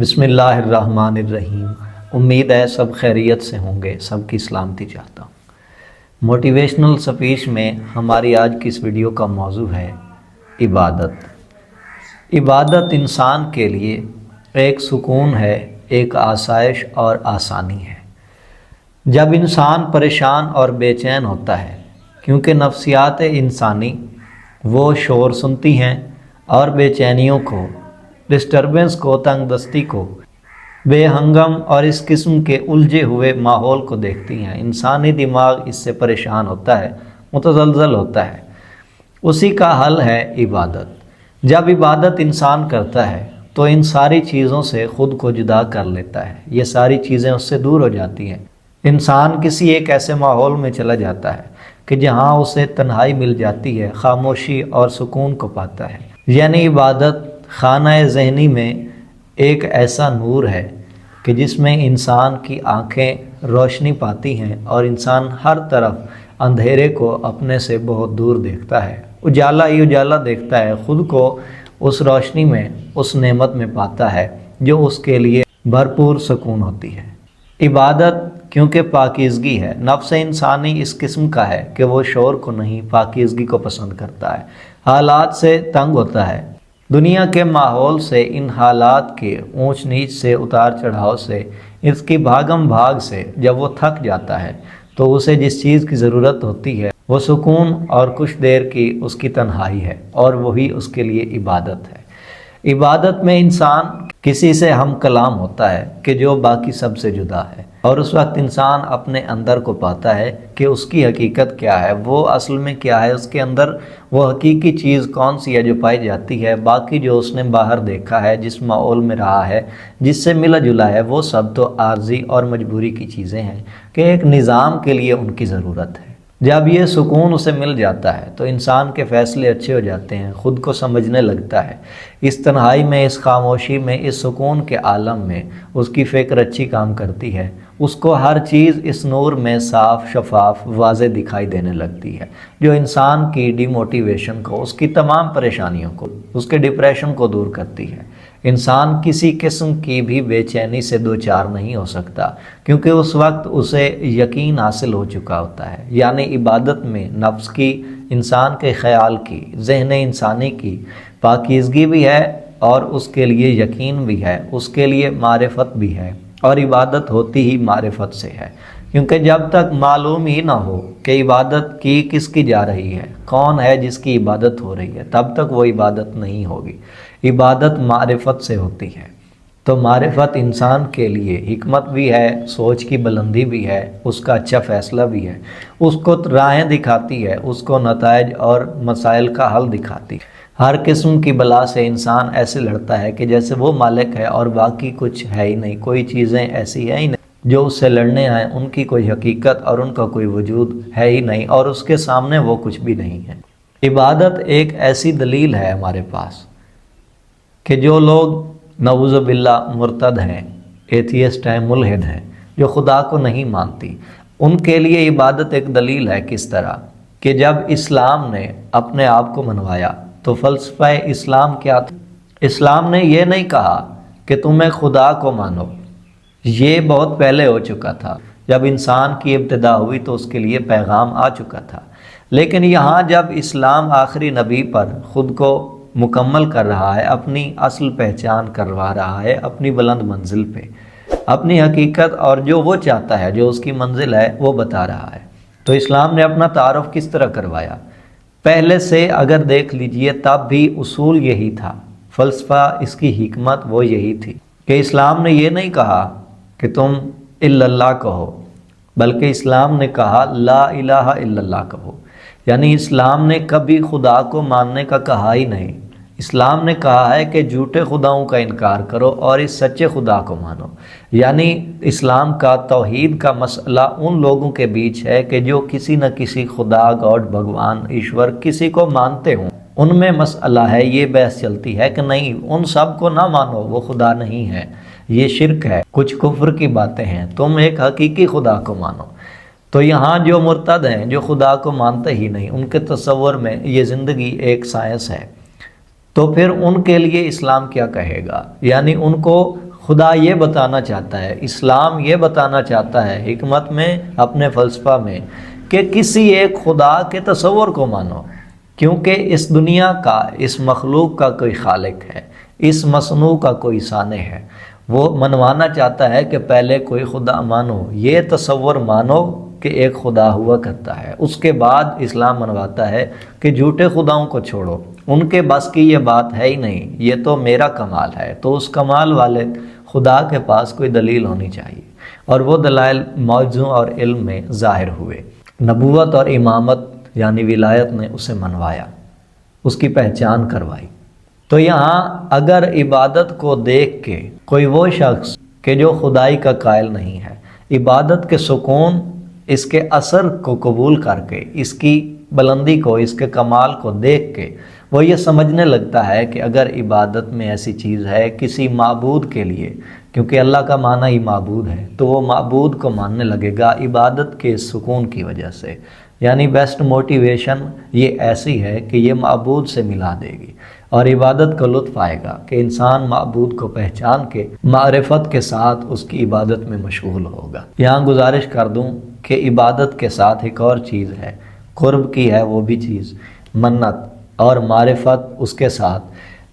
بسم اللہ الرحمن الرحیم۔ امید ہے سب خیریت سے ہوں گے، سب کی سلامتی چاہتا ہوں۔ موٹیویشنل سپیچ میں ہماری آج کی اس ویڈیو کا موضوع ہے عبادت۔ عبادت انسان کے لیے ایک سکون ہے، ایک آسائش اور آسانی ہے۔ جب انسان پریشان اور بے چین ہوتا ہے کیونکہ نفسیات انسانی وہ شور سنتی ہیں اور بے چینیوں کو، ڈسٹربنس کو، تنگ دستی کو، بے ہنگم اور اس قسم کے الجھے ہوئے ماحول کو دیکھتی ہیں، انسانی دماغ اس سے پریشان ہوتا ہے، متزلزل ہوتا ہے۔ اسی کا حل ہے عبادت۔ جب عبادت انسان کرتا ہے تو ان ساری چیزوں سے خود کو جدا کر لیتا ہے، یہ ساری چیزیں اس سے دور ہو جاتی ہیں۔ انسان کسی ایک ایسے ماحول میں چلا جاتا ہے کہ جہاں اسے تنہائی مل جاتی ہے، خاموشی اور سکون کو پاتا ہے۔ یعنی عبادت خانہ ذہنی میں ایک ایسا نور ہے کہ جس میں انسان کی آنکھیں روشنی پاتی ہیں اور انسان ہر طرف اندھیرے کو اپنے سے بہت دور دیکھتا ہے، اجالا ہی اجالا دیکھتا ہے، خود کو اس روشنی میں، اس نعمت میں پاتا ہے جو اس کے لیے بھرپور سکون ہوتی ہے۔ عبادت کیونکہ پاکیزگی ہے، نفس انسانی اس قسم کا ہے کہ وہ شور کو نہیں، پاکیزگی کو پسند کرتا ہے، حالات سے تنگ ہوتا ہے، دنیا کے ماحول سے، ان حالات کے اونچ نیچ سے، اتار چڑھاؤ سے، اس کی بھاگم بھاگ سے جب وہ تھک جاتا ہے تو اسے جس چیز کی ضرورت ہوتی ہے وہ سکون اور کچھ دیر کی اس کی تنہائی ہے، اور وہی اس کے لیے عبادت ہے۔ عبادت میں انسان کسی سے ہم کلام ہوتا ہے کہ جو باقی سب سے جدا ہے، اور اس وقت انسان اپنے اندر کو پاتا ہے کہ اس کی حقیقت کیا ہے، وہ اصل میں کیا ہے، اس کے اندر وہ حقیقی چیز کون سی ہے جو پائی جاتی ہے۔ باقی جو اس نے باہر دیکھا ہے، جس ماحول میں رہا ہے، جس سے ملا جلا ہے، وہ سب تو عارضی اور مجبوری کی چیزیں ہیں کہ ایک نظام کے لیے ان کی ضرورت ہے۔ جب یہ سکون اسے مل جاتا ہے تو انسان کے فیصلے اچھے ہو جاتے ہیں، خود کو سمجھنے لگتا ہے، اس تنہائی میں، اس خاموشی میں، اس سکون کے عالم میں اس کی فکر اچھی کام کرتی ہے، اس کو ہر چیز اس نور میں صاف شفاف واضح دکھائی دینے لگتی ہے، جو انسان کی ڈی موٹیویشن کو، اس کی تمام پریشانیوں کو، اس کے ڈپریشن کو دور کرتی ہے۔ انسان کسی قسم کی بھی بے چینی سے دوچار نہیں ہو سکتا کیونکہ اس وقت اسے یقین حاصل ہو چکا ہوتا ہے۔ یعنی عبادت میں نفس کی، انسان کے خیال کی، ذہن انسانی کی پاکیزگی بھی ہے، اور اس کے لیے یقین بھی ہے، اس کے لیے معرفت بھی ہے، اور عبادت ہوتی ہی معرفت سے ہے، کیونکہ جب تک معلوم ہی نہ ہو کہ عبادت کی کس کی جا رہی ہے، کون ہے جس کی عبادت ہو رہی ہے، تب تک وہ عبادت نہیں ہوگی۔ عبادت معرفت سے ہوتی ہے، تو معرفت انسان کے لیے حکمت بھی ہے، سوچ کی بلندی بھی ہے، اس کا اچھا فیصلہ بھی ہے، اس کو راہیں دکھاتی ہے، اس کو نتائج اور مسائل کا حل دکھاتی ہے۔ ہر قسم کی بلا سے انسان ایسے لڑتا ہے کہ جیسے وہ مالک ہے اور باقی کچھ ہے ہی نہیں، کوئی چیزیں ایسی ہے ہی نہیں جو اس سے لڑنے آئیں، ان کی کوئی حقیقت اور ان کا کوئی وجود ہے ہی نہیں، اور اس کے سامنے وہ کچھ بھی نہیں ہے۔ عبادت ایک ایسی دلیل ہے ہمارے پاس کہ جو لوگ نعوذ باللہ مرتد ہیں، ایتھیسٹ ہیں، ملحد ہیں، جو خدا کو نہیں مانتی، ان کے لیے عبادت ایک دلیل ہے۔ کس طرح کہ جب اسلام نے اپنے آپ کو منوایا تو فلسفہ اسلام کیا تھا؟ اسلام نے یہ نہیں کہا کہ تمہیں خدا کو مانو، یہ بہت پہلے ہو چکا تھا، جب انسان کی ابتدا ہوئی تو اس کے لیے پیغام آ چکا تھا۔ لیکن یہاں جب اسلام آخری نبی پر خود کو مکمل کر رہا ہے، اپنی اصل پہچان کروا رہا ہے، اپنی بلند منزل پہ اپنی حقیقت اور جو وہ چاہتا ہے، جو اس کی منزل ہے، وہ بتا رہا ہے، تو اسلام نے اپنا تعارف کس طرح کروایا؟ پہلے سے اگر دیکھ لیجئے تب بھی اصول یہی تھا، فلسفہ، اس کی حکمت وہ یہی تھی کہ اسلام نے یہ نہیں کہا کہ تم الا اللہ کہو، بلکہ اسلام نے کہا لا الہ الا اللہ کہو۔ یعنی اسلام نے کبھی خدا کو ماننے کا کہا ہی نہیں، اسلام نے کہا ہے کہ جھوٹے خداؤں کا انکار کرو اور اس سچے خدا کو مانو۔ یعنی اسلام کا توحید کا مسئلہ ان لوگوں کے بیچ ہے کہ جو کسی نہ کسی خدا، گاڈ، بھگوان، ایشور کسی کو مانتے ہوں، ان میں مسئلہ ہے، یہ بحث چلتی ہے کہ نہیں، ان سب کو نہ مانو، وہ خدا نہیں ہے، یہ شرک ہے، کچھ کفر کی باتیں ہیں، تم ایک حقیقی خدا کو مانو۔ تو یہاں جو مرتد ہیں، جو خدا کو مانتے ہی نہیں، ان کے تصور میں یہ زندگی ایک سائنس ہے، تو پھر ان کے لیے اسلام کیا کہے گا؟ یعنی ان کو خدا یہ بتانا چاہتا ہے، اسلام یہ بتانا چاہتا ہے حکمت میں، اپنے فلسفہ میں، کہ کسی ایک خدا کے تصور کو مانو، کیونکہ اس دنیا کا، اس مخلوق کا کوئی خالق ہے، اس مصنوع کا کوئی صانع ہے۔ وہ منوانا چاہتا ہے کہ پہلے کوئی خدا مانو، یہ تصور مانو کہ ایک خدا ہوا کرتا ہے، اس کے بعد اسلام منواتا ہے کہ جھوٹے خداؤں کو چھوڑو، ان کے بس کی یہ بات ہے ہی نہیں، یہ تو میرا کمال ہے۔ تو اس کمال والے خدا کے پاس کوئی دلیل ہونی چاہیے، اور وہ دلائل موضوع اور علم میں ظاہر ہوئے۔ نبوت اور امامت یعنی ولایت نے اسے منوایا، اس کی پہچان کروائی۔ تو یہاں اگر عبادت کو دیکھ کے کوئی وہ شخص کہ جو خدائی کا قائل نہیں ہے، عبادت کے سکون، اس کے اثر کو قبول کر کے، اس کی بلندی کو، اس کے کمال کو دیکھ کے وہ یہ سمجھنے لگتا ہے کہ اگر عبادت میں ایسی چیز ہے کسی معبود کے لیے، کیونکہ اللہ کا معنی ہی معبود ہے، تو وہ معبود کو ماننے لگے گا عبادت کے سکون کی وجہ سے۔ یعنی بیسٹ موٹیویشن یہ ایسی ہے کہ یہ معبود سے ملا دے گی، اور عبادت کا لطف آئے گا کہ انسان معبود کو پہچان کے معرفت کے ساتھ اس کی عبادت میں مشغول ہوگا۔ یہاں گزارش کر دوں کہ عبادت کے ساتھ ایک اور چیز ہے، قرب کی ہے وہ بھی چیز، منت اور معرفت اس کے ساتھ۔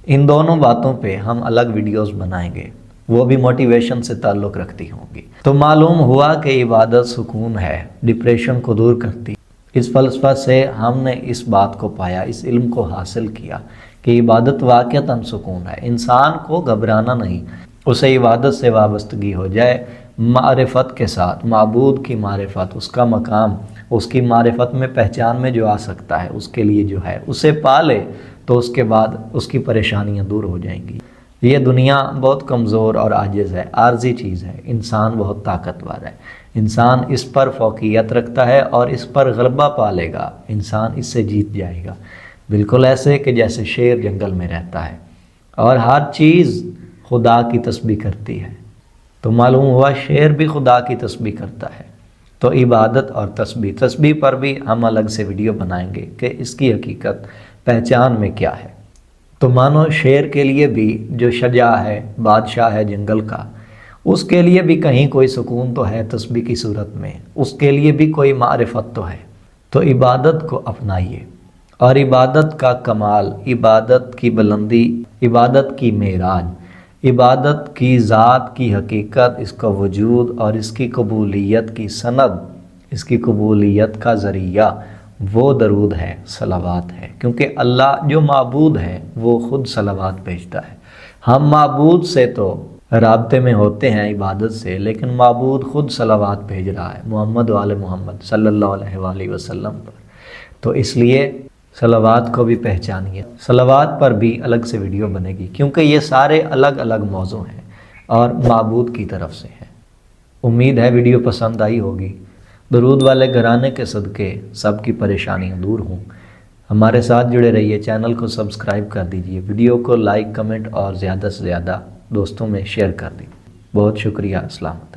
ان دونوں باتوں پہ ہم الگ ویڈیوز بنائیں گے، وہ بھی موٹیویشن سے تعلق رکھتی ہوں گی۔ تو معلوم ہوا کہ عبادت سکون ہے، ڈپریشن کو دور کرتی۔ اس فلسفہ سے ہم نے اس بات کو پایا، اس علم کو حاصل کیا کہ عبادت واقعتاً سکون ہے۔ انسان کو گھبرانا نہیں، اسے عبادت سے وابستگی ہو جائے، معرفت کے ساتھ، معبود کی معرفت، اس کا مقام، اس کی معرفت میں پہچان میں جو آ سکتا ہے، اس کے لیے جو ہے اسے پا لے، تو اس کے بعد اس کی پریشانیاں دور ہو جائیں گی۔ یہ دنیا بہت کمزور اور عاجز ہے، عارضی چیز ہے، انسان بہت طاقتور ہے، انسان اس پر فوقیت رکھتا ہے اور اس پر غلبہ پا لے گا، انسان اس سے جیت جائے گا، بالکل ایسے کہ جیسے شیر جنگل میں رہتا ہے اور ہر چیز خدا کی تسبیح کرتی ہے۔ تو معلوم ہوا شیر بھی خدا کی تسبیح کرتا ہے۔ تو عبادت اور تسبیح پر بھی ہم الگ سے ویڈیو بنائیں گے کہ اس کی حقیقت پہچان میں کیا ہے۔ تو مانو شیر کے لیے بھی جو شجاع ہے، بادشاہ ہے جنگل کا، اس کے لیے بھی کہیں کوئی سکون تو ہے تسبیح کی صورت میں، اس کے لیے بھی کوئی معرفت تو ہے۔ تو عبادت کو اپنائیے، اور عبادت کا کمال، عبادت کی بلندی، عبادت کی معراج، عبادت کی ذات کی حقیقت، اس کا وجود اور اس کی قبولیت کی سند، اس کی قبولیت کا ذریعہ وہ درود ہے، صلوات ہے، کیونکہ اللہ جو معبود ہے وہ خود صلوات بھیجتا ہے۔ ہم معبود سے تو رابطے میں ہوتے ہیں عبادت سے، لیکن معبود خود صلوات بھیج رہا ہے محمد وآل محمد صلی اللہ علیہ وآلہ وسلم پر۔ تو اس لیے صلوات کو بھی پہچانیے، صلوات پر بھی الگ سے ویڈیو بنے گی، کیونکہ یہ سارے الگ الگ موضوع ہیں اور معبود کی طرف سے ہیں۔ امید ہے ویڈیو پسند آئی ہوگی۔ درود والے گھرانے کے صدقے سب کی پریشانیاں دور ہوں۔ ہمارے ساتھ جڑے رہیے، چینل کو سبسکرائب کر دیجئے، ویڈیو کو لائک، کمنٹ اور زیادہ سے زیادہ دوستوں میں شیئر کر دیجئے۔ بہت شکریہ، السلام علیکم۔